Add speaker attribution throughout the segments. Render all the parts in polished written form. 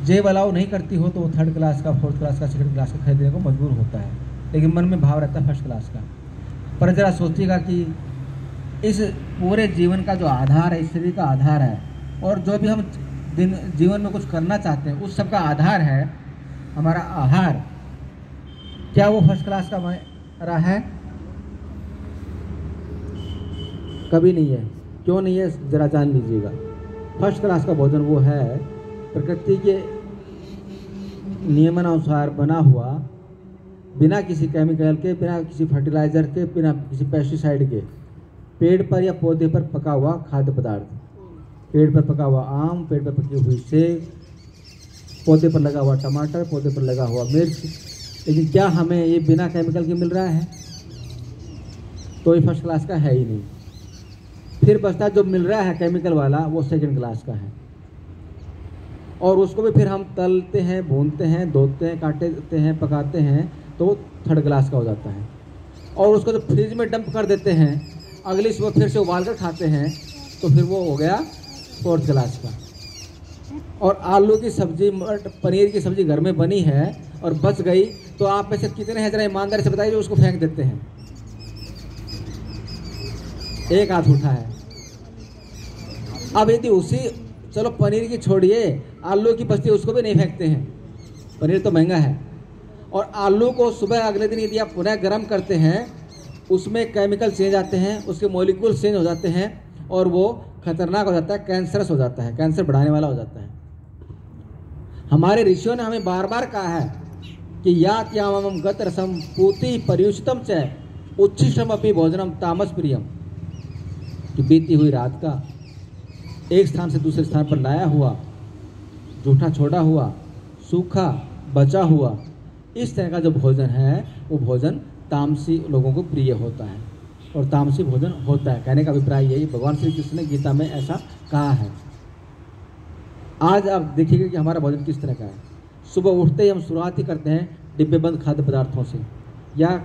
Speaker 1: जेब अलाउ नहीं करती हो तो वो थर्ड क्लास का, फोर्थ क्लास का, सेकंड क्लास का खरीदने को मजबूर होता है, लेकिन मन में भाव रहता है फर्स्ट क्लास का। पर ज़रा सोचिएगा कि इस पूरे जीवन का जो आधार है, इस शरीर का आधार है, और जो भी हम जीवन में कुछ करना चाहते हैं उस सब का आधार है हमारा आहार। क्या वो फर्स्ट क्लास का रहा है? कभी नहीं है। क्यों नहीं है, जरा जान लीजिएगा। फर्स्ट क्लास का भोजन वो है प्रकृति के नियमानुसार बना हुआ, बिना किसी केमिकल के, बिना किसी फर्टिलाइजर के, बिना किसी पेस्टिसाइड के, पेड़ पर या पौधे पर पका हुआ खाद्य पदार्थ। पेड़ पर पका हुआ आम, पेड़ पर पकी हुई सेब, पौधे पर लगा हुआ टमाटर, पौधे पर लगा हुआ मिर्च। लेकिन क्या हमें ये बिना केमिकल के मिल रहा है? तो ये फर्स्ट क्लास का है ही नहीं। फिर बचता जो मिल रहा है केमिकल वाला, वो सेकंड क्लास का है, और उसको भी फिर हम तलते हैं, भूनते हैं, धोते हैं, काटते हैं, पकाते हैं, तो वो थर्ड क्लास का हो जाता है। और उसको जब फ्रिज में डंप कर देते हैं, अगली सुबह फिर से उबाल कर खाते हैं, तो फिर वो हो गया फोर्थ क्लास का। और आलू की सब्जी, पनीर की सब्जी घर में बनी है और बच गई, तो आप में से कितने हैं, जरा ईमानदारी से बताइए, जो उसको फेंक देते हैं? एक हाथ उठा है। अब यदि उसी, चलो पनीर की छोड़िए, आलू की बचती उसको भी नहीं फेंकते हैं, पनीर तो महंगा है। और आलू को सुबह अगले दिन यदि आप पुनः गर्म करते हैं, उसमें केमिकल चेंज आते हैं, उसके मॉलिक्यूल चेंज हो जाते हैं, और वो खतरनाक हो जाता है, कैंसरस हो जाता है, कैंसर बढ़ाने वाला हो जाता है। हमारे ऋषियों ने हमें बार बार कहा है कि या त्यामम गत रसम पूति पर्युषितम च उच्छिष्टम अपि भोजनम तामस प्रियम, कि बीती हुई रात का एक स्थान से दूसरे स्थान पर लाया हुआ, जूठा छोड़ा हुआ, सूखा बचा हुआ, इस तरह का जो भोजन है वो भोजन तामसी लोगों को प्रिय होता है, और तामसी भोजन होता है। कहने का अभिप्राय यही भगवान श्री कृष्ण ने गीता में ऐसा कहा है। आज आप देखिएगा कि हमारा भोजन किस तरह का है। सुबह उठते ही हम शुरुआत ही करते हैं डिब्बे बंद खाद्य पदार्थों से या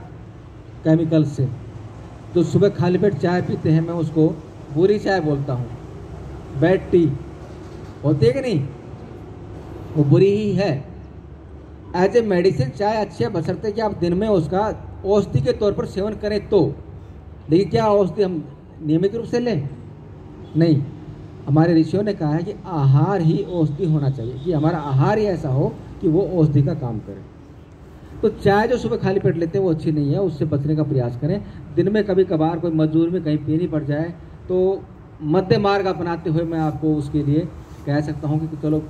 Speaker 1: केमिकल से। तो सुबह खाली पेट चाय पीते हैं, मैं उसको बुरी चाय बोलता हूँ, बैड टी होती है कि नहीं, वो बुरी ही है। एज ए मेडिसिन चाय अच्छी है, बशर्ते कि आप दिन में उसका औषधि के तौर पर सेवन करें तो। लेकिन क्या औषधि हम नियमित रूप से लें? नहीं। हमारे ऋषियों ने कहा है कि आहार ही औषधि होना चाहिए, कि हमारा आहार ही ऐसा हो कि वो औषधि का काम करे। तो चाय जो सुबह खाली पेट लेते हैं वो अच्छी नहीं है, उससे बचने का प्रयास करें। दिन में कभी कभार कोई मजदूरी में कहीं पीनी पड़ जाए तो मध्य मार्ग अपनाते हुए मैं आपको उसके लिए कह सकता हूँ कि चलो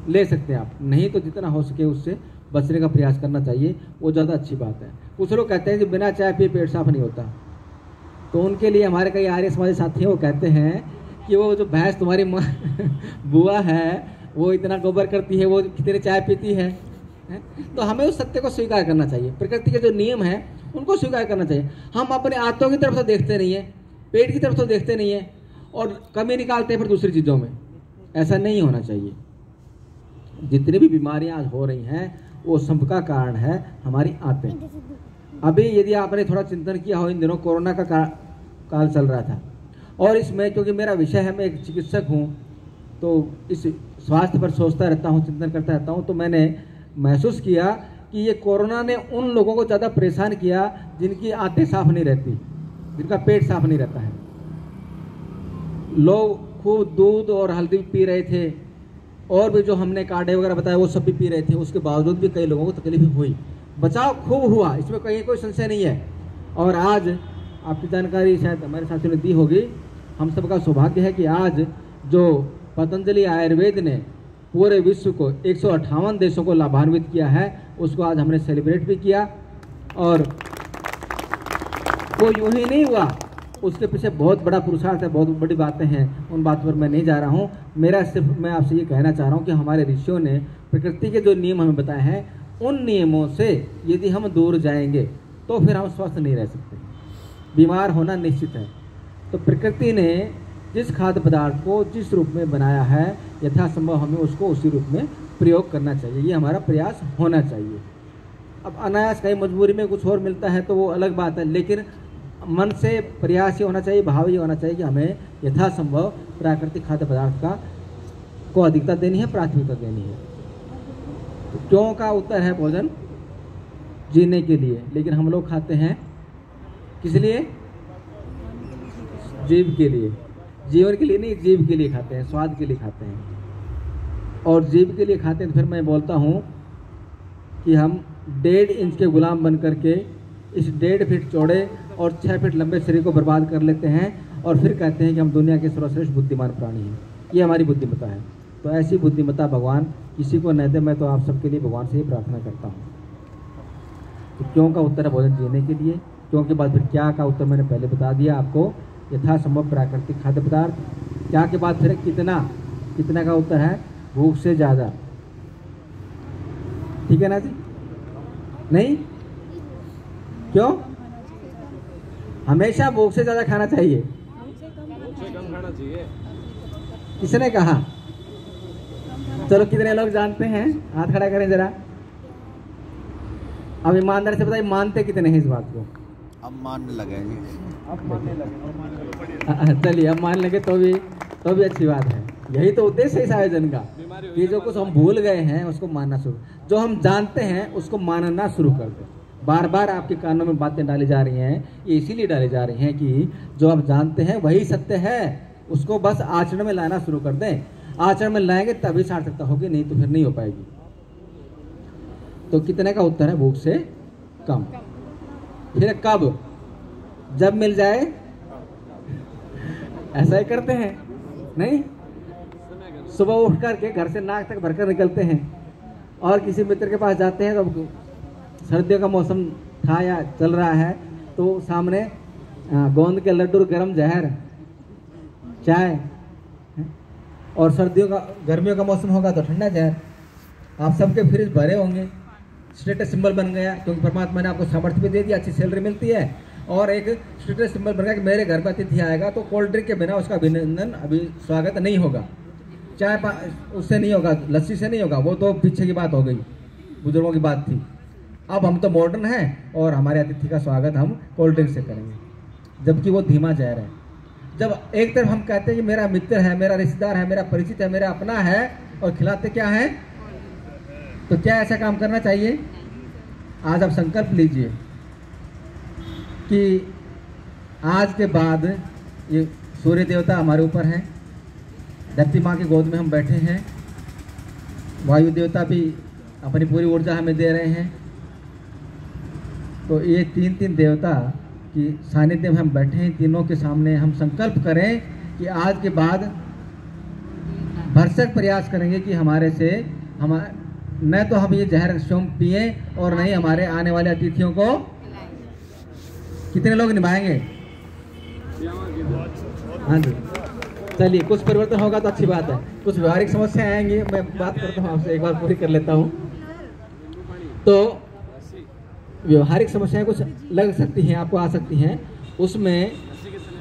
Speaker 1: ले सकते हैं आप, नहीं तो जितना हो सके उससे बचने का प्रयास करना चाहिए, वो ज़्यादा अच्छी बात है। कुछ लोग कहते हैं कि बिना चाय पिए पेट साफ नहीं होता, तो उनके लिए हमारे कई आर्य समाजी साथी हैं, वो कहते हैं कि वो जो भैंस तुम्हारी बुआ है वो इतना गोबर करती है, वो कितनी चाय पीती है। तो हमें उस सत्य को स्वीकार करना चाहिए, प्रकृति के जो नियम हैं उनको स्वीकार करना चाहिए। हम अपने आंतों की तरफ तो देखते नहीं है, पेट की तरफ तो देखते नहीं है, और कमी निकालते हैं फिर दूसरी चीज़ों में। ऐसा नहीं होना चाहिए। जितनी भी बीमारियां आज हो रही हैं वो सबका कारण है हमारी आंतें। अभी यदि आपने थोड़ा चिंतन किया हो, इन दिनों कोरोना का काल चल रहा था, और इसमें क्योंकि मेरा विषय है, मैं एक चिकित्सक हूँ, तो इस स्वास्थ्य पर सोचता रहता हूँ, चिंतन करता रहता हूँ, तो मैंने महसूस किया कि ये कोरोना ने उन लोगों को ज़्यादा परेशान किया जिनकी आंतें साफ नहीं रहती, जिनका पेट साफ नहीं रहता है। लोग खूब दूध और हल्दी पी रहे थे, और भी जो हमने काढ़े वगैरह बताया वो सब भी पी रहे थे, उसके बावजूद भी कई लोगों को तकलीफ हुई। बचाव खूब हुआ, इसमें कहीं कोई संशय नहीं है। और आज आपकी जानकारी शायद हमारे साथियों ने दी होगी, हम सबका सौभाग्य है कि आज जो पतंजलि आयुर्वेद ने पूरे विश्व को 158 देशों को लाभान्वित किया है, उसको आज हमने सेलिब्रेट भी किया। और वो यूं ही नहीं हुआ, उसके पीछे बहुत बड़ा पुरुषार्थ है, बहुत बड़ी बातें हैं, उन बातों पर मैं नहीं जा रहा हूँ। मेरा सिर्फ मैं आपसे ये कहना चाह रहा हूँ कि हमारे ऋषियों ने प्रकृति के जो नियम हमें बताए हैं, उन नियमों से यदि हम दूर जाएंगे तो फिर हम स्वस्थ नहीं रह सकते, बीमार होना निश्चित है। तो प्रकृति ने जिस खाद्य पदार्थ को जिस रूप में बनाया है, यथासंभव हमें उसको उसी रूप में प्रयोग करना चाहिए, ये हमारा प्रयास होना चाहिए। अब अनायास कहीं मजबूरी में कुछ और मिलता है तो वो अलग बात है, लेकिन मन से प्रयास ये होना चाहिए, भाव ये होना चाहिए कि हमें यथासंभव प्राकृतिक खाद्य पदार्थ को अधिकता देनी है, प्राथमिकता देनी है। तो क्यों का उत्तर है भोजन जीने के लिए, लेकिन हम लोग खाते हैं किस लिए? जीव के लिए। जीवन के लिए नहीं, जीव के लिए खाते हैं, स्वाद के लिए खाते हैं। और जीव के लिए खाते हैं तो फिर मैं बोलता हूँ कि हम 1.5 इंच के गुलाम बन करके इस 1.5 फीट चौड़े और 6 फीट लंबे शरीर को बर्बाद कर लेते हैं और फिर कहते हैं कि हम दुनिया के सर्वश्रेष्ठ बुद्धिमान प्राणी हैं। ये हमारी बुद्धिमत्ता है। तो ऐसी बुद्धिमत्ता भगवान किसी को न दे। मैं तो आप सबके लिए भगवान से ही प्रार्थना करता हूँ। तो क्यों का उत्तर है भोजन जीने के लिए। क्यों के बाद फिर क्या का उत्तर मैंने पहले बता दिया आपको, यथासंभव प्राकृतिक खाद्य पदार्थ। क्या के बाद फिर कितना, कितना का उत्तर है भूख से ज़्यादा। ठीक है ना जी? नहीं? क्यों? हमेशा भूख से ज़्यादा खाना चाहिए। किसने कहा? चलो कितने लोग जानते हैं, हाथ खड़ा करें जरा। अब ईमानदार से बताइए, मानते कितने हैं इस बात को?
Speaker 2: अब मानने लगे जी।
Speaker 1: अब मानने लगे। चलिए अब मान लगे तो भी अच्छी बात है। यही तो उद्देश्य है इस आयोजन का कि जो कुछ हम भूल गए हैं उसको मानना शुरू, जो हम जानते हैं उसको मानना शुरू कर दें। बार बार आपके कानों में बातें डाली जा रही हैं, ये इसीलिए डाली जा रही हैं कि जो आप जानते हैं वही सत्य है, उसको बस आचरण में लाना शुरू कर दें। आचरण में लाएंगे तभी सार्थकता होगी, नहीं तो फिर नहीं हो पाएगी। तो कितने का उत्तर है भूख से कम। फिर कब? जब मिल जाए। ऐसा ही करते हैं नहीं? सुबह उठ करके घर से नाक तक भरकर निकलते हैं और किसी मित्र के पास जाते हैं तो सर्दियों का मौसम था या चल रहा है तो सामने गोंद के लड्डू, गरम जहर, चाय, और सर्दियों का गर्मियों का मौसम होगा तो ठंडा जहर। आप सबके फ्रिज भरे होंगे, स्टेटस सिंबल बन गया क्योंकि परमात्मा ने आपको सामर्थ्य भी दे दिया, अच्छी सैलरी मिलती है और एक स्टेटस सिंबल बन गया कि मेरे घर पर अतिथि आएगा तो कोल्ड ड्रिंक के बिना उसका अभिनंदन अभी स्वागत नहीं होगा, चाय उससे नहीं होगा, लस्सी से नहीं होगा। वो तो पीछे की बात हो गई, बुजुर्गों की बात थी। अब हम तो मॉडर्न हैं और हमारे अतिथि का स्वागत हम कोल्ड ड्रिंक से करेंगे, जबकि वो धीमा जहर है। जब एक तरफ हम कहते हैं कि मेरा मित्र है, मेरा रिश्तेदार है, मेरा परिचित है, मेरा अपना है, और खिलाते क्या है, तो क्या ऐसा काम करना चाहिए? आज आप संकल्प लीजिए कि आज के बाद ये सूर्य देवता हमारे ऊपर है, धरती माँ की गोद में हम बैठे हैं, वायु देवता भी अपनी पूरी ऊर्जा हमें दे रहे हैं। तो ये तीन देवता कि सानिध्य में हम बैठे हैं, तीनों के सामने हम संकल्प करें कि आज के बाद भरसक प्रयास करेंगे कि हमारे से न तो हम ये जहर स्वयं पिए और नहीं हमारे आने वाले अतिथियों को। कितने लोग निभाएंगे? हाँ जी, चलिए कुछ परिवर्तन होगा तो अच्छी बात है। कुछ व्यवहारिक समस्याएं आएंगी, मैं बात करता हूँ आपसे, एक बार पूरी कर लेता हूँ। तो व्यवहारिक समस्याएं कुछ लग सकती हैं, आपको आ सकती हैं। उसमें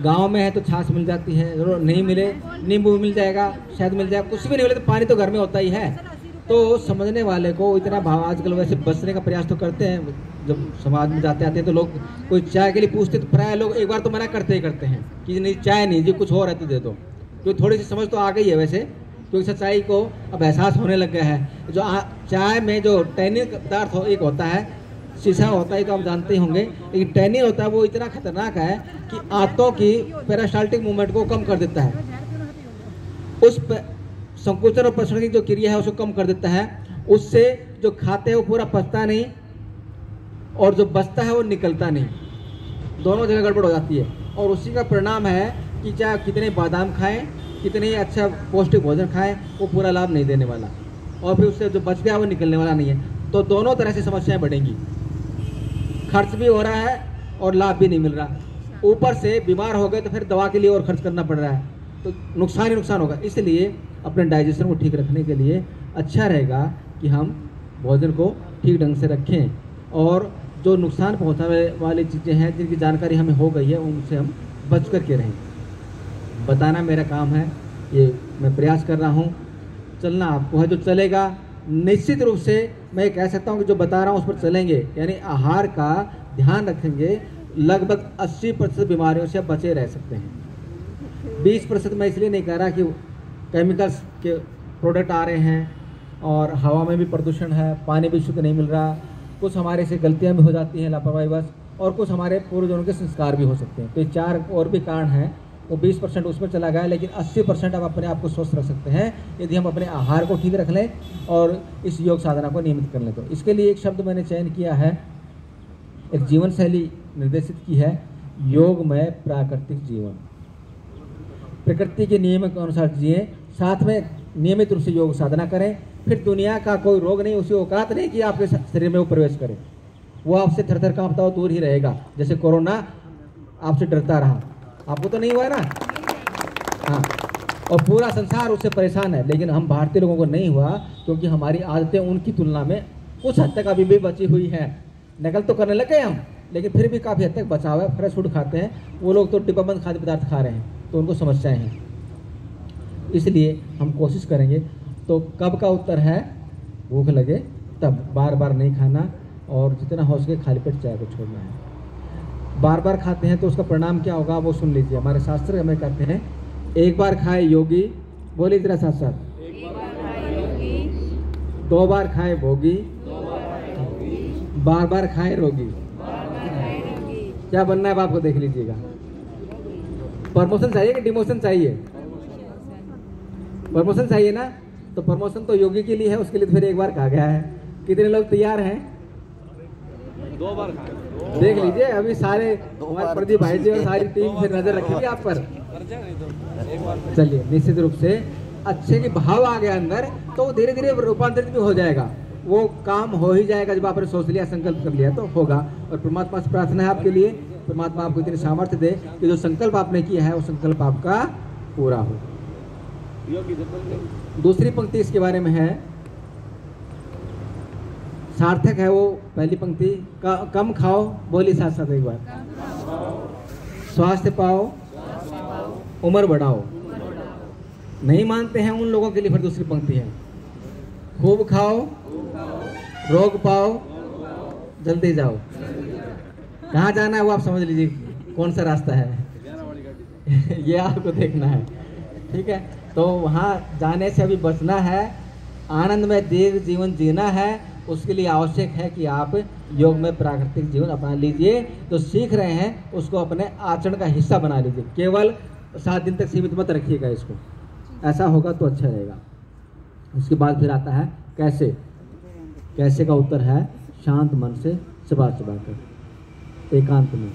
Speaker 1: गांव में है तो छाछ मिल जाती है, जरूर नहीं मिले नींबू मिल जाएगा, शायद मिल जाएगा, कुछ भी नहीं मिले तो पानी तो घर में होता ही है। तो समझने वाले को इतना भाव, आजकल वैसे बचने का प्रयास तो करते हैं, जब समाज में जाते आते हैं तो लोग कोई चाय के लिए पूछते तो प्राय लोग एक बार तो मना करते ही करते हैं कि नहीं चाय नहीं जी, कुछ और है तो दे दो। क्योंकि थोड़ी सी समझ तो आ गई है वैसे, क्योंकि सच्चाई को अब एहसास होने लग गया है। जो चाय में जो टैनिन पदार्थ एक होता है, शीशा होता है तो आप जानते ही होंगे, लेकिन टैनिन होता है वो इतना खतरनाक है कि आंतों की पेरिस्टाल्टिक मूवमेंट को कम कर देता है, उस संकुचन और प्रसरण की जो क्रिया है उसको कम कर देता है। उससे जो खाते हैं वो पूरा पचता नहीं और जो बचता है वो निकलता नहीं, दोनों जगह गड़बड़ हो जाती है। और उसी का परिणाम है कि चाहे कितने बादाम खाएं, कितने ही अच्छा पौष्टिक भोजन खाएं, वो पूरा लाभ नहीं देने वाला, और फिर उससे जो बच गया वो निकलने वाला नहीं है। तो दोनों तरह से समस्याएं बढ़ेंगी, खर्च भी हो रहा है और लाभ भी नहीं मिल रहा, ऊपर से बीमार हो गए तो फिर दवा के लिए और खर्च करना पड़ रहा है, तो नुकसान ही नुकसान होगा। इसलिए अपने डाइजेशन को ठीक रखने के लिए अच्छा रहेगा कि हम भोजन को ठीक ढंग से रखें और जो नुकसान पहुंचाने वाली चीज़ें हैं जिनकी जानकारी हमें हो गई है उनसे हम बच कर के रहें। बताना मेरा काम है, ये मैं प्रयास कर रहा हूँ, चलना आपको है। जो चलेगा निश्चित रूप से मैं कह सकता हूँ कि जो बता रहा हूँ उस पर चलेंगे, यानी आहार का ध्यान रखेंगे, लगभग 80% बीमारियों से बचे रह सकते हैं। 20% मैं इसलिए नहीं कह रहा कि केमिकल्स के प्रोडक्ट आ रहे हैं, और हवा में भी प्रदूषण है, पानी भी शुद्ध नहीं मिल रहा, कुछ हमारे से गलतियां भी हो जाती हैं लापरवाही बस, और कुछ हमारे पूर्वजों के संस्कार भी हो सकते हैं। तो ये 4 और भी कारण हैं। वो 20% उसमें चला गया, लेकिन 80% हम अपने आप को स्वस्थ रख सकते हैं यदि हम अपने आहार को ठीक रख लें और इस योग साधना को नियमित कर लें। तो इसके लिए एक शब्द मैंने चयन किया है, एक जीवन शैली निर्देशित की है, योगमय प्राकृतिक जीवन। प्रकृति के नियम के अनुसार जिए, साथ में नियमित रूप से योग साधना करें। फिर दुनिया का कोई रोग नहीं, उसी औकात नहीं कि आपके शरीर में वो प्रवेश करे। वो आपसे थर-थर कांपता हुआ दूर ही रहेगा। जैसे कोरोना आपसे डरता रहा, आपको तो नहीं हुआ ना? हाँ, और पूरा संसार उससे परेशान है, लेकिन हम भारतीय लोगों को नहीं हुआ, क्योंकि हमारी आदतें उनकी तुलना में कुछ हद तक अभी भी बची हुई है। नकल तो करने लगे हम, लेकिन फिर भी काफ़ी हद तक बचाव है। फ्रेश फूड खाते हैं, वो लोग तो डिब्बाबंद खाद्य पदार्थ खा रहे हैं, तो उनको समस्याएं हैं। इसलिए हम कोशिश करेंगे। तो कब का उत्तर है, भूख लगे तब, बार बार नहीं खाना, और जितना हो सके खाली पेट चाय को छोड़ना है। बार बार खाते हैं तो उसका परिणाम क्या होगा वो सुन लीजिए। हमारे शास्त्र हमें कहते हैं, एक बार खाए योगी, बोलिए जरा साथ साथ, 2 बार खाए भोगी, बार बार खाए रोगी। क्या बनना है अब आपको देख लीजिएगा। प्रमोशन चाहिए कि डिमोशन चाहिए? प्रमोशन चाहिए ना? तो प्रमोशन तो योगी के लिए है, उसके लिए तो फिर एक बार कहा गया है। कितने लोग तैयार हैं?
Speaker 2: 2 बार
Speaker 1: देख लीजिए, अभी सारे हमारे प्रदीप भाई जी और सारी टीम फिर नजर रखेगी आप पर। चलिए, निश्चित रूप से अच्छे के भाव आ गया अंदर, तो धीरे धीरे रूपांतरित भी हो जाएगा। वो काम हो ही जाएगा जब आपने सोच लिया, संकल्प कर लिया तो होगा। और परमात्मा से प्रार्थना है आपके लिए, परमात्मा आपको इतनी सामर्थ्य दे कि जो संकल्प आपने किया है वो संकल्प आपका पूरा हो। दूसरी पंक्ति इसके बारे में है, सार्थक है वो पहली पंक्ति। कम खाओ, बोली साथ साथ एक बार, स्वास्थ्य पाओ, उम्र बढ़ाओ। नहीं मानते हैं उन लोगों के लिए फिर दूसरी पंक्ति है, खूब खाओ, रोग पाओ, जल्दी जाओ। कहाँ जाना है वो आप समझ लीजिए, कौन सा रास्ता है ये आपको देखना है, ठीक है। तो वहाँ जाने से अभी बचना है, आनंद में दीर्घ जीवन जीना है। उसके लिए आवश्यक है कि आप योग में प्राकृतिक जीवन अपना लीजिए। जो सीख रहे हैं उसको अपने आचरण का हिस्सा बना लीजिए। केवल 7 दिन तक सीमित मत रखिएगा इसको, ऐसा होगा तो अच्छा रहेगा। उसके बाद फिर आता है कैसे। कैसे का उत्तर है, शांत मन से चबा चबा कर, एकांत में।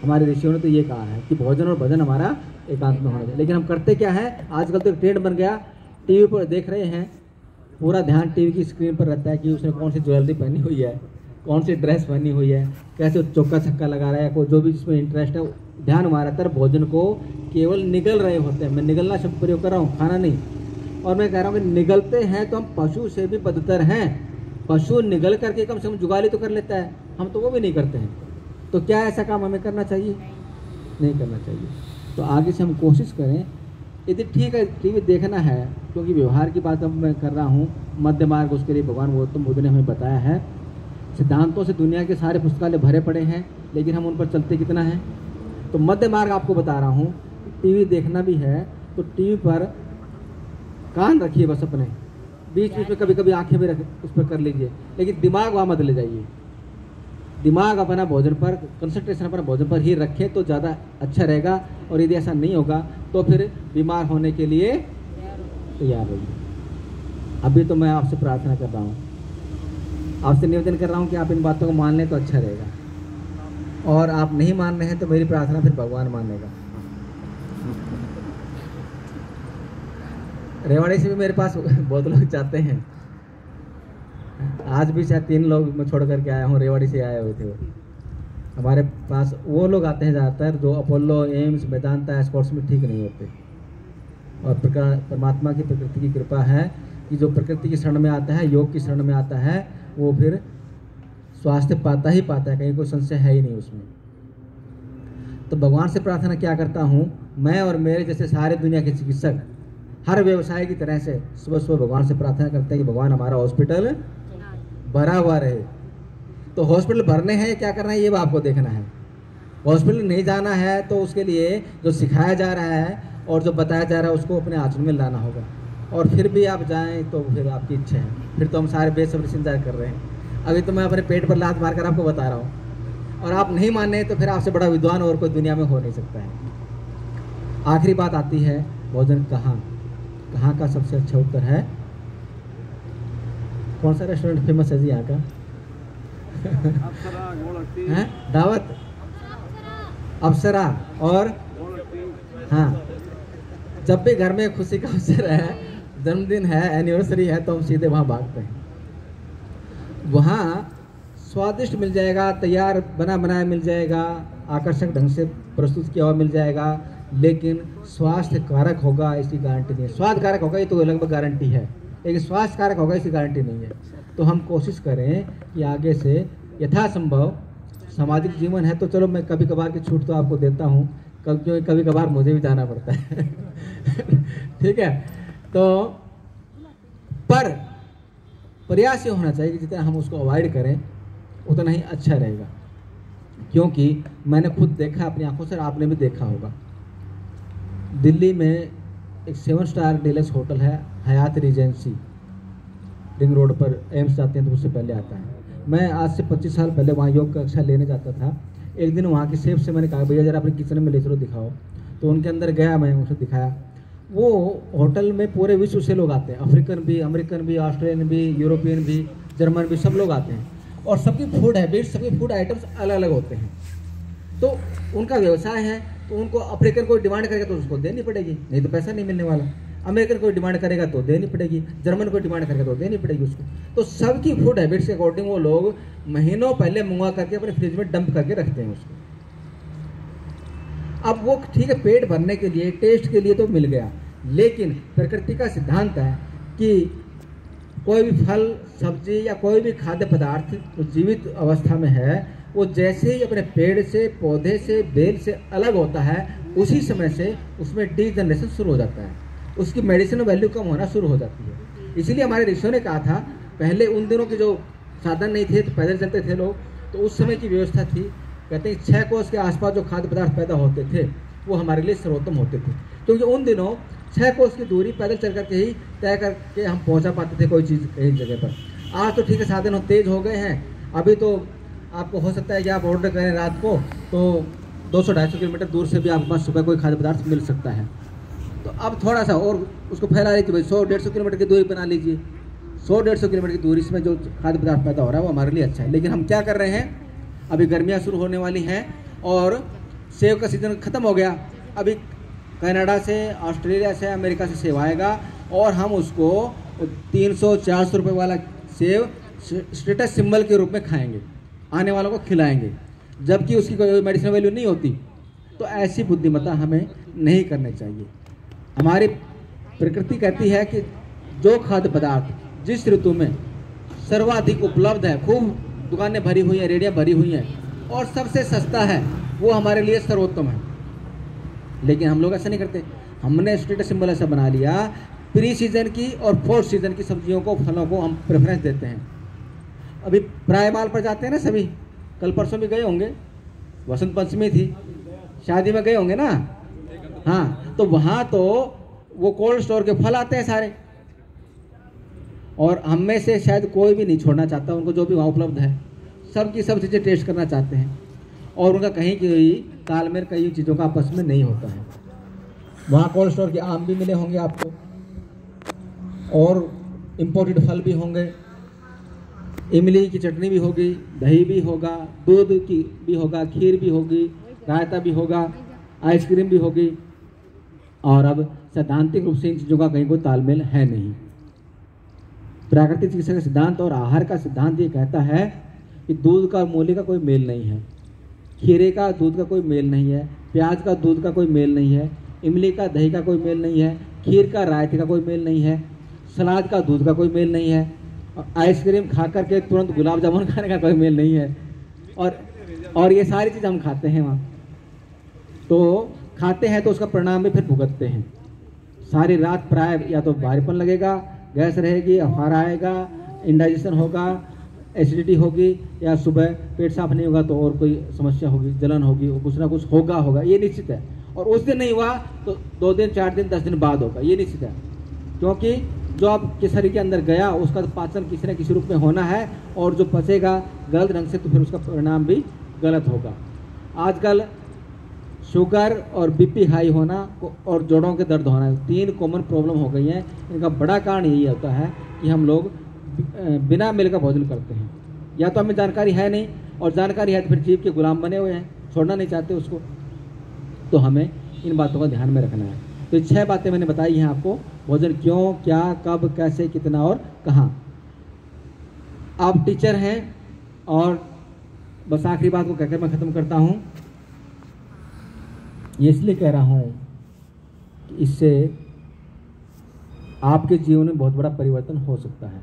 Speaker 1: हमारे ऋषियों ने तो ये कहा है कि भोजन और भजन हमारा एकांत में होना चाहिए। लेकिन हम करते क्या है, आजकल तो एक ट्रेंड बन गया, टीवी पर देख रहे हैं, पूरा ध्यान टीवी की स्क्रीन पर रहता है कि उसने कौन सी ज्वेलरी पहनी हुई है, कौन सी ड्रेस पहनी हुई है, कैसे चौका छक्का लगा रहा है, कोई जो भी जिसमें इंटरेस्ट है, ध्यान हमारा तर भोजन को केवल निगल रहे होते हैं। मैं निगलना शब्द प्रयोग कर रहा हूँ, खाना नहीं। और मैं कह रहा हूँ कि निगलते हैं तो हम पशु से भी बदतर हैं। पशु निगल करके कम से कम जुगाली तो कर लेता है, हम तो वो भी नहीं करते हैं। तो क्या ऐसा काम हमें करना चाहिए? नहीं करना चाहिए। तो आगे से हम कोशिश करें, यदि ठीक है टीवी देखना है, क्योंकि व्यवहार की बात अब मैं कर रहा हूँ, मध्य मार्ग उसके लिए भगवान गौतम बुद्ध ने हमें बताया है। सिद्धांतों से दुनिया के सारे पुस्तकालय भरे पड़े हैं, लेकिन हम उन पर चलते कितना है। तो मध्य मार्ग आपको बता रहा हूँ। टीवी देखना भी है तो टीवी पर कान रखिए बस अपने, बीच बीच में कभी कभी आंखें भी रख उस पर कर लीजिए, लेकिन दिमाग वहाँ मत ले जाइए। दिमाग अपना भोजन पर, कंसंट्रेशन अपना भोजन पर ही रखें तो ज़्यादा अच्छा रहेगा। और यदि ऐसा नहीं होगा तो फिर बीमार होने के लिए तैयार रहिए। अभी तो मैं आपसे प्रार्थना कर रहा हूँ, आपसे निवेदन कर रहा हूँ कि आप इन बातों को मान लें तो अच्छा रहेगा। और आप नहीं मान रहे हैं तो मेरी प्रार्थना फिर भगवान मानेगा। रेवाड़ी से भी मेरे पास बहुत लोग जाते हैं, आज भी शायद 3 लोग मैं छोड़ करके आया हूँ, रेवाड़ी से आए हुए थे वो हमारे पास। वो लोग आते हैं ज़्यादातर जो अपोलो, एम्स, वेदांता, स्पोर्ट्स में ठीक नहीं होते। और परमात्मा की, प्रकृति की कृपा है कि जो प्रकृति की शरण में आता है, योग की शरण में आता है, वो फिर स्वास्थ्य पाता ही पाता है, कहीं कोई संशय है ही नहीं उसमें। तो भगवान से प्रार्थना क्या करता हूँ मैं, और मेरे जैसे सारे दुनिया के चिकित्सक हर व्यवसाय की तरह से सुबह सुबह भगवान से प्रार्थना करते हैं कि भगवान हमारा हॉस्पिटल भरा हुआ रहे। तो हॉस्पिटल भरने हैं, क्या करना है ये आपको देखना है। हॉस्पिटल नहीं जाना है तो उसके लिए जो सिखाया जा रहा है और जो बताया जा रहा है उसको अपने आचरण में लाना होगा। और फिर भी आप जाएं तो फिर आपकी इच्छा है, फिर तो हम सारे बेसब्री से इंतजार कर रहे हैं। अभी तो मैं अपने पेट पर लात मारकर आपको बता रहा हूँ, और आप नहीं माने तो फिर आपसे बड़ा विद्वान और कोई दुनिया में हो नहीं सकता है। आखिरी बात आती है भोजन कहाँ का सबसे अच्छा उत्तर है? कौन सा रेस्टोरेंट फेमस है जी यहाँ का?
Speaker 2: अप्सरा, गोलट्टी,
Speaker 1: हैं? दावत, अप्सरा और हाँ, जब भी घर में खुशी का अवसर है, जन्मदिन है, एनिवर्सरी है, तो हम सीधे वहाँ भागते हैं। वहाँ स्वादिष्ट मिल जाएगा, तैयार बना बनाया मिल जाएगा, आकर्षक ढंग से प्रस्तुत किया हुआ मिल जाएगा, लेकिन स्वास्थ्य कारक होगा इसकी गारंटी नहीं है। स्वाद कारक होगा ये तो लगभग गारंटी है, लेकिन स्वास्थ्य कारक होगा इसकी गारंटी नहीं है। तो हम कोशिश करें कि आगे से यथासंभव, सामाजिक जीवन है तो चलो मैं कभी कभार की छूट तो आपको देता हूँ, क्योंकि कभी कभार मुझे भी जाना पड़ता है ठीक है, तो पर प्रयास ये होना चाहिए कि जितना हम उसको अवॉइड करें उतना ही अच्छा रहेगा। क्योंकि मैंने खुद देखा अपनी आंखों से, आपने भी देखा होगा, दिल्ली में एक 7 स्टार डीलक्स होटल है, हयात रीजेंसी, रिंग रोड पर, एम्स जाते हैं तो उससे पहले आता है। मैं आज से 25 साल पहले वहाँ योग कक्षा लेने जाता था। एक दिन वहाँ के शेफ से मैंने कहा भैया जरा अपने किचन में ले चलो दिखाओ, तो उनके अंदर गया, मैं उसे दिखाया। वो होटल में पूरे विश्व से लोग आते हैं, अफ्रीकन भी, अमेरिकन भी, ऑस्ट्रेलियन भी, यूरोपियन भी, जर्मन भी, सब लोग आते हैं, और सबकी फूड हैबिट्स, सबके फूड आइटम्स अलग अलग होते हैं। तो उनका व्यवसाय है, तो उनको अफ्रीकन कोई डिमांड करेगा तो उसको देनी पड़ेगी, नहीं तो पैसा नहीं मिलने वाला। अमेरिकन कोई डिमांड करेगा तो देनी पड़ेगी, जर्मन कोई डिमांड करेगा तो देनी पड़ेगी उसको। तो सबकी फूड हैबिट्स के अकॉर्डिंग वो लोग महीनों पहले मंगवा करके अपने फ्रिज में डंप करके रखते हैं उसको। अब वो ठीक है, पेट भरने के लिए, टेस्ट के लिए तो मिल गया, लेकिन प्रकृति का सिद्धांत है कि कोई भी फल, सब्जी या कोई भी खाद्य पदार्थ जो जीवित अवस्था में है, वो जैसे ही अपने पेड़ से, पौधे से, बेल से अलग होता है, उसी समय से उसमें डीजनरेशन शुरू हो जाता है, उसकी मेडिसिनल वैल्यू कम होना शुरू हो जाती है। इसीलिए हमारे ऋषियों ने कहा था, पहले उन दिनों के जो साधन नहीं थे तो पैदल चलते थे लोग, तो उस समय की व्यवस्था थी, कहते हैं 6 कोस के आसपास जो खाद्य पदार्थ पैदा होते थे वो हमारे लिए सर्वोत्तम होते थे, क्योंकि उन दिनों 6 कोस की दूरी पैदल चल करके ही तय करके हम पहुंचा पाते थे कोई चीज़ कहीं जगह पर। आज तो ठीक है, साधन तेज हो गए हैं, अभी तो आपको हो सकता है कि आप ऑर्डर करें रात को तो 200-250 किलोमीटर दूर से भी आपके पास सुबह कोई खाद्य पदार्थ मिल सकता है। तो अब थोड़ा सा और उसको फैला लीजिए भाई, 100-150 किलोमीटर की दूरी बना लीजिए। 100-150 किलोमीटर की दूरी में जो खाद्य पदार्थ पैदा हो रहा है वो हमारे लिए अच्छा है। लेकिन हम क्या कर रहे हैं, अभी गर्मियाँ शुरू होने वाली हैं और सेब का सीज़न ख़त्म हो गया, अभी कनाडा से, ऑस्ट्रेलिया से, अमेरिका से सेब आएगा और हम उसको 300-400 रुपये वाला सेब स्टेटस सिंबल के रूप में खाएंगे, आने वालों को खिलाएंगे, जबकि उसकी कोई मेडिसिनल वैल्यू नहीं होती। तो ऐसी बुद्धिमत्ता हमें नहीं करनी चाहिए। हमारी प्रकृति कहती है कि जो खाद्य पदार्थ जिस ऋतु में सर्वाधिक उपलब्ध है, खूब दुकानें भरी हुई हैं, रेडियाँ भरी हुई हैं और सबसे सस्ता है, वो हमारे लिए सर्वोत्तम है। लेकिन हम लोग ऐसा नहीं करते, हमने स्टेटस सिंबल ऐसा बना लिया, प्री सीजन की और फोर्थ सीजन की सब्जियों को, फलों को हम प्रेफरेंस देते हैं। अभी प्रायमाल पर जाते हैं ना सभी, कल परसों भी गए होंगे, वसंत पंचमी थी, शादी में गए होंगे ना, हाँ, तो वहाँ तो वो कोल्ड स्टोर के फल आते हैं सारे, और हम में से शायद कोई भी नहीं छोड़ना चाहता, उनको जो भी वहाँ उपलब्ध है सब की सब चीज़ें टेस्ट करना चाहते हैं, और उनका कहीं की तालमेल कई चीज़ों का आपस में नहीं होता है। वहाँ कोल्ड स्टोर के आम भी मिले होंगे आपको, और इम्पोर्टेड फल भी होंगे, इमली की चटनी भी होगी, दही भी होगा, दूध की भी होगा, खीर भी होगी, रायता भी होगा, आइसक्रीम भी होगी, और अब सैद्धांतिक रूप से इन चीज़ों का कहीं कोई तालमेल है नहीं। प्राकृतिक चिकित्सा का सिद्धांत और आहार का सिद्धांत ये कहता है कि दूध का और मूली का कोई मेल नहीं है, खीरे का दूध का कोई मेल नहीं है, प्याज का दूध का कोई मेल नहीं है, इमली का दही का कोई मेल नहीं है, खीर का रायते का कोई मेल नहीं है, सलाद का दूध का कोई मेल नहीं है, आइसक्रीम खा करके तुरंत गुलाब जामुन खाने का कोई मेल नहीं है, और ये सारी चीज़ हम खाते हैं वहाँ, तो खाते हैं तो उसका परिणाम भी फिर भुगतते हैं। सारी रात प्राय या तो भारीपन लगेगा, गैस रहेगी, अफारा आएगा, इंडाइजेशन होगा, एसिडिटी होगी, या सुबह पेट साफ नहीं होगा तो और कोई समस्या होगी, जलन होगी, कुछ ना कुछ होगा, ये निश्चित है। और उस दिन नहीं हुआ तो 2 दिन, 4 दिन, 10 दिन बाद होगा, ये निश्चित है। क्योंकि जो आपके शरीर के अंदर गया उसका तो पाचन किसी न किसी रूप में होना है, और जो पचेगा गलत ढंग से तो फिर उसका परिणाम भी गलत होगा। आजकल शुगर और बीपी हाई होना और जोड़ों के दर्द होना, 3 कॉमन प्रॉब्लम हो गई हैं। इनका बड़ा कारण यही होता है कि हम लोग बिना मिल का भोजन करते हैं, या तो हमें जानकारी है नहीं, और जानकारी है तो फिर जीव के गुलाम बने हुए हैं, छोड़ना नहीं चाहते उसको। तो हमें इन बातों का ध्यान में रखना है। तो 6 बातें मैंने बताई हैं आपको, भोजन क्यों, क्या, कब, कैसे, कितना और कहाँ। आप टीचर हैं, और बस आखिरी बात को कहकर मैं ख़त्म करता हूँ। ये इसलिए कह रहा हूँ कि इससे आपके जीवन में बहुत बड़ा परिवर्तन हो सकता है।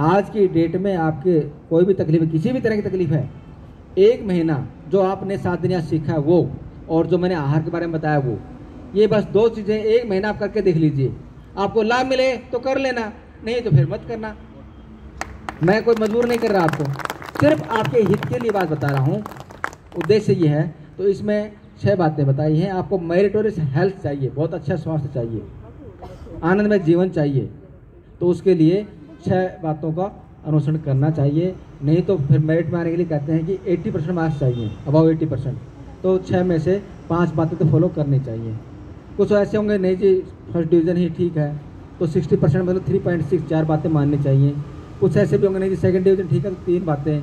Speaker 1: आज की डेट में आपके कोई भी तकलीफ है, किसी भी तरह की तकलीफ है, 1 महीना जो आपने 7 दिन सीखा है वो, और जो मैंने आहार के बारे में बताया वो, ये बस 2 चीज़ें 1 महीना आप करके देख लीजिए। आपको लाभ मिले तो कर लेना, नहीं तो फिर मत करना। मैं कोई मजबूर नहीं कर रहा आपको, सिर्फ आपके हित के लिए बात बता रहा हूँ, उद्देश्य ये है। तो इसमें 6 बातें बताई हैं। आपको मेरिटोरियस हेल्थ चाहिए, बहुत अच्छा स्वास्थ्य चाहिए, आनंदमय जीवन चाहिए, तो उसके लिए 6 बातों का अनुसरण करना चाहिए। नहीं तो फिर मेरिट में आने के लिए कहते हैं कि 80% मार्क्स चाहिए, अबाउ 80%, तो 6 में से 5 बातें तो फॉलो करनी चाहिए। कुछ ऐसे होंगे नहीं जी फर्स्ट डिवीज़न ही ठीक है, तो 60% मतलब 3.6 4 बातें माननी चाहिए। कुछ ऐसे भी होंगे नहीं जी सेकंड डिवीज़न ठीक है, तो 3 बातें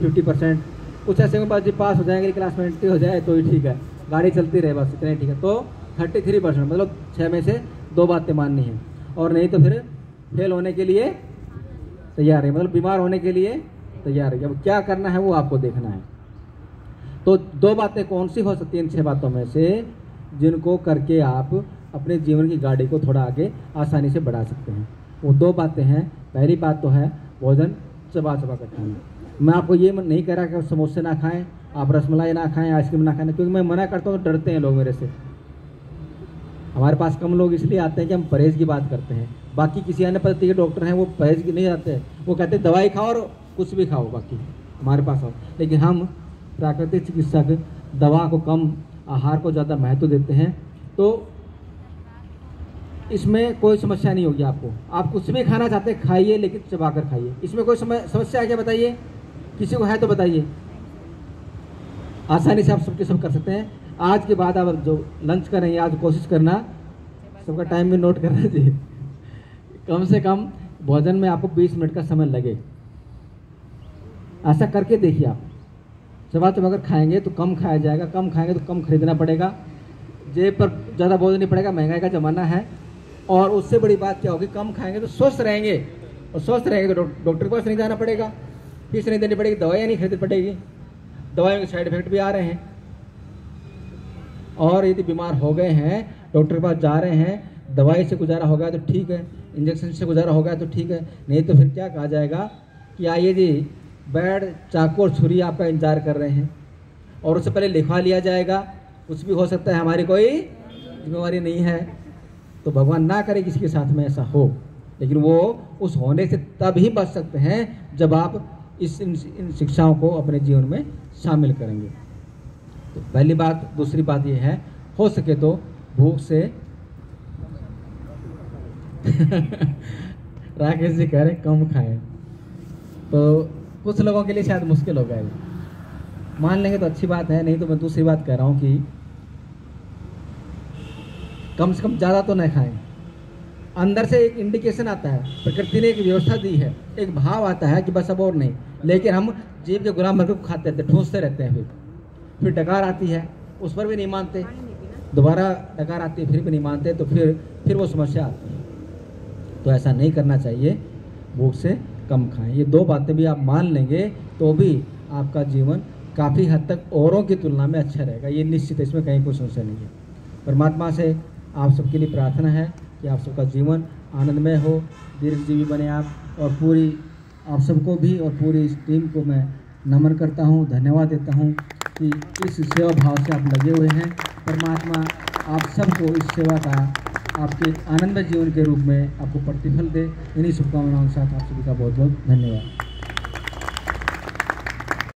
Speaker 1: 50%। कुछ ऐसे होंगे जी पास हो जाएंगे, क्लास में एंट्री हो जाए तो ही ठीक है, गाड़ी चलती रहे बस इतना ही ठीक है, तो 33% मतलब 6 में से 2 बातें माननी है। और नहीं तो फिर फेल होने के लिए तैयार है, मतलब बीमार होने के लिए तैयार है। अब क्या करना है वो आपको देखना है। तो 2 बातें कौन सी हो सकती हैं इन 6 बातों में से, जिनको करके आप अपने जीवन की गाड़ी को थोड़ा आगे आसानी से बढ़ा सकते हैं। वो 2 बातें हैं। पहली बात तो है भोजन चबा चबा कर खाना। मैं आपको ये नहीं कह रहा कि आप समोसे ना खाएं, आप रसमलाई ना खाएं, आइसक्रीम ना खाएं, क्योंकि मैं मना करता हूँ तो डरते हैं लोग मेरे से। हमारे पास कम लोग इसलिए आते हैं कि हम परहेज की बात करते हैं। बाकी किसी अन्य पद्धति के डॉक्टर हैं वो परहेज की नहीं आते, वो कहते हैं दवाई खाओ और कुछ भी खाओ, बाकी हमारे पास आओ। लेकिन हम प्राकृतिक चिकित्सक दवा को कम, आहार को ज़्यादा महत्व देते हैं। तो इसमें कोई समस्या नहीं होगी आपको। आप कुछ भी खाना चाहते हैं खाइए, लेकिन चबा कर खाइए। इसमें कोई समस्या है क्या बताइए? किसी को है तो बताइए। आसानी से आप सबके सब कर सकते हैं। आज के बाद आप जो लंच करेंगे आज कोशिश करना, सबका टाइम भी नोट करना चाहिए, कम से कम भोजन में आपको 20 मिनट का समय लगे। ऐसा करके देखिए आप। चबा चबा कर खाएंगे तो कम खाया जाएगा, कम खाएंगे तो कम खरीदना पड़ेगा, जेब पर ज़्यादा बोझ नहीं पड़ेगा, महंगाई का ज़माना है। और उससे बड़ी बात क्या होगी, कम खाएंगे तो स्वस्थ रहेंगे, और स्वस्थ रहेंगे तो डॉक्टर के पास नहीं जाना पड़ेगा, फीस नहीं देनी पड़ेगी, दवाइयाँ नहीं खरीदनी पड़ेगी। दवाइयों के साइड इफेक्ट भी आ रहे हैं, और यदि बीमार हो गए हैं डॉक्टर के पास जा रहे हैं, दवाई से गुजारा हो गया तो ठीक है, इंजेक्शन से गुजारा हो गया तो ठीक है, नहीं तो फिर क्या कहा जाएगा कि आइए जी बेड, चाकू और छुरी आपका इंतजार कर रहे हैं, और उससे पहले लिखवा लिया जाएगा। कुछ भी हो सकता है, हमारी कोई जिम्मेवारी नहीं है। तो भगवान ना करे किसी के साथ में ऐसा हो, लेकिन वो उस होने से तब ही बच सकते हैं जब आप इन शिक्षाओं को अपने जीवन में शामिल करेंगे। तो पहली बात। दूसरी बात ये है, हो सके तो भूख से राकेश जी कह रहे कम खाएं, तो कुछ लोगों के लिए शायद मुश्किल होगा ये, मान लेंगे तो अच्छी बात है। नहीं तो मैं दूसरी बात कह रहा हूँ कि कम से कम ज़्यादा तो न खाएं। अंदर से एक इंडिकेशन आता है, प्रकृति ने एक व्यवस्था दी है, एक भाव आता है कि बस अब और नहीं, लेकिन हम जीव के गुलाम बनकर खाते रहते, ठूंसते रहते हैं। फिर डकार आती है, उस पर भी नहीं मानते, दोबारा डकार आती है, फिर भी नहीं मानते, तो फिर वो समस्या आती है। तो ऐसा नहीं करना चाहिए, भूख से कम खाएं। ये 2 बातें भी आप मान लेंगे तो भी आपका जीवन काफ़ी हद तक औरों की तुलना में अच्छा रहेगा, ये निश्चित है, इसमें कहीं कोई संशय नहीं है। परमात्मा से आप सबके लिए प्रार्थना है कि आप सबका जीवन आनंदमय हो, दीर्घजीवी बने आप। और पूरी आप सबको भी और पूरी इस टीम को मैं नमन करता हूँ, धन्यवाद देता हूँ कि इस सेवा भाव से आप लगे हुए हैं। परमात्मा आप सबको इस सेवा का आपके आनंदमय जीवन के रूप में आपको प्रतिफल दे। इन्हीं शुभकामनाओं के साथ आप सभी का बहुत बहुत धन्यवाद।